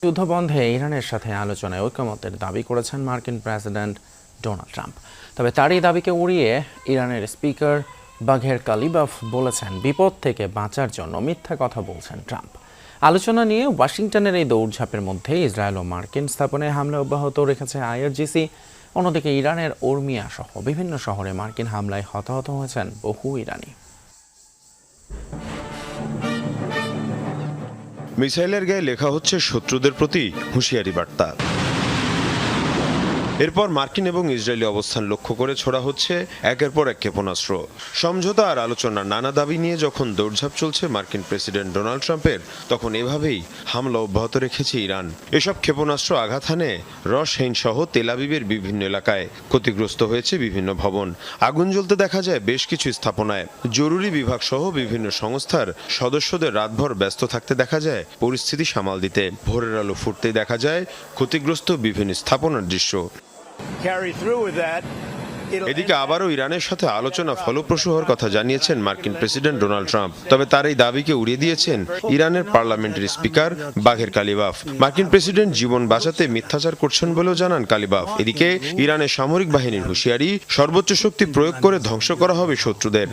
যুদ্ধবন্ধে ইরানের সাথে আলোচনায় ঐকমত্যের দাবি করেছেন মার্কিন প্রেসিডেন্ট ডোনাল্ড ট্রাম্প। তবে তার এই দাবিকে উড়িয়ে ইরানের স্পিকার বাঘের কালিবাফ বলেছেন, বিপদ থেকে বাঁচার জন্য মিথ্যা কথা বলছেন ট্রাম্প। আলোচনা নিয়ে ওয়াশিংটনের এই দৌড়ঝাঁপের মধ্যে ইসরায়েল ও মার্কিন স্থাপনায় হামলা অব্যাহত রেখেছে আইআরজিসি। অন্যদিকে ইরানের উরমিয়া সহ বিভিন্ন শহরে মার্কিন হামলায় হতাহত হয়েছেন বহু ইরানি। মিসাইলের গায়ে লেখা হচ্ছে শত্রুদের প্রতি হুঁশিয়ারি বার্তা। এরপর মার্কিন এবং ইসরায়েলি অবস্থান লক্ষ্য করে ছোড়া হচ্ছে একের পর এক ক্ষেপণাস্ত্র। সমঝোতা আর আলোচনার নানা দাবি নিয়ে যখন দৌড়ঝাঁপ চলছে মার্কিন প্রেসিডেন্ট ডোনাল্ড ট্রাম্পের, তখন এভাবেই হামলা অব্যাহত রেখেছে ইরান। এসব ক্ষেপণাস্ত্র আঘাত হানে রশহেইন সহ তেল আবিবের বিভিন্ন এলাকায়। ক্ষতিগ্রস্ত হয়েছে বিভিন্ন ভবন। আগুন জ্বলতে দেখা যায় বেশ কিছু স্থাপনায়। জরুরি বিভাগ সহ বিভিন্ন সংস্থার সদস্যদের রাতভর ব্যস্ত থাকতে দেখা যায় পরিস্থিতি সামাল দিতে। ভোরের আলো ফুটতেই দেখা যায় ক্ষতিগ্রস্ত বিভিন্ন স্থাপনার দৃশ্য। এদিকে আবারও ইরানের সাথে আলোচনা ফলপ্রসূ হওয়ার কথা জানিয়েছেন মার্কিন প্রেসিডেন্ট ডোনাল্ড ট্রাম্প। তবে তার এই দাবিকে উড়িয়ে দিয়েছেন ইরানের পার্লামেন্টের স্পিকার বাঘের কালিবাফ। মার্কিন প্রেসিডেন্ট জীবন বাঁচাতে মিথ্যাচার করছেন বলেও জানান কালিবাফ। এদিকে ইরানের সামরিক বাহিনীর হুঁশিয়ারি, সর্বোচ্চ শক্তি প্রয়োগ করে ধ্বংস করা হবে শত্রুদের।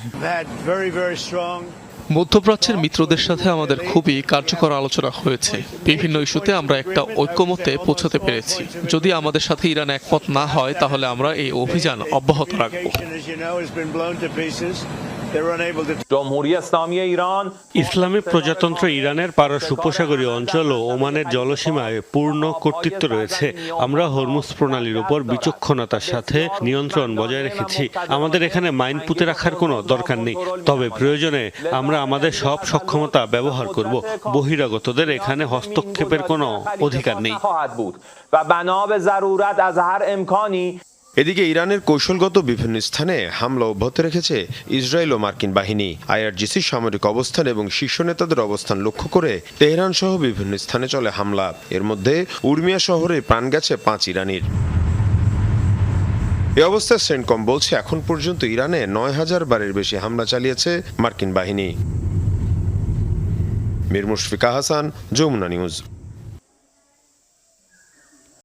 মধ্যপ্রাচ্যের মিত্রদের সাথে আমাদের খুবই কার্যকর আলোচনা হয়েছে। বিভিন্ন ইস্যুতে আমরা একটা ঐক্যমত্যে পৌঁছাতে পেরেছি। যদি আমাদের সাথে ইরান একমত না হয়, তাহলে আমরা এই অভিযান অব্যাহত রাখব। ইসলামী প্রজাতন্ত্র ইরানের পারস্য উপসাগরীয় অঞ্চল ও ওমানের জলসীমায় পূর্ণ কর্তৃত্ব রয়েছে। আমরা হরমুজ প্রণালীর উপর বিচক্ষণতার সাথে নিয়ন্ত্রণ বজায় রেখেছি। আমাদের এখানে মাইন পুঁতে রাখার কোনো দরকার নেই। তবে প্রয়োজনে আমরা আমাদের সব সক্ষমতা ব্যবহার করব। বহিরাগতদের এখানে হস্তক্ষেপের কোনো অধিকার নেই। এদিকে ইরানের কৌশলগত বিভিন্ন স্থানে হামলা অব্যাহত রেখেছে ইসরায়েল ও মার্কিন বাহিনী। আইআরজিসির সামরিক অবস্থান এবং শীর্ষ নেতাদের অবস্থান লক্ষ্য করে তেহরান সহ বিভিন্ন স্থানে চলে হামলা। এর মধ্যে উরমিয়া শহরে প্রাণ গেছে 5 ইরানির। এ অবস্থায় সেন্টকম বলছে, এখন পর্যন্ত ইরানে 9000 বারের বেশি হামলা চালিয়েছে মার্কিন বাহিনী। মীর মুশফিকা হাসান, যমুনা নিউজ।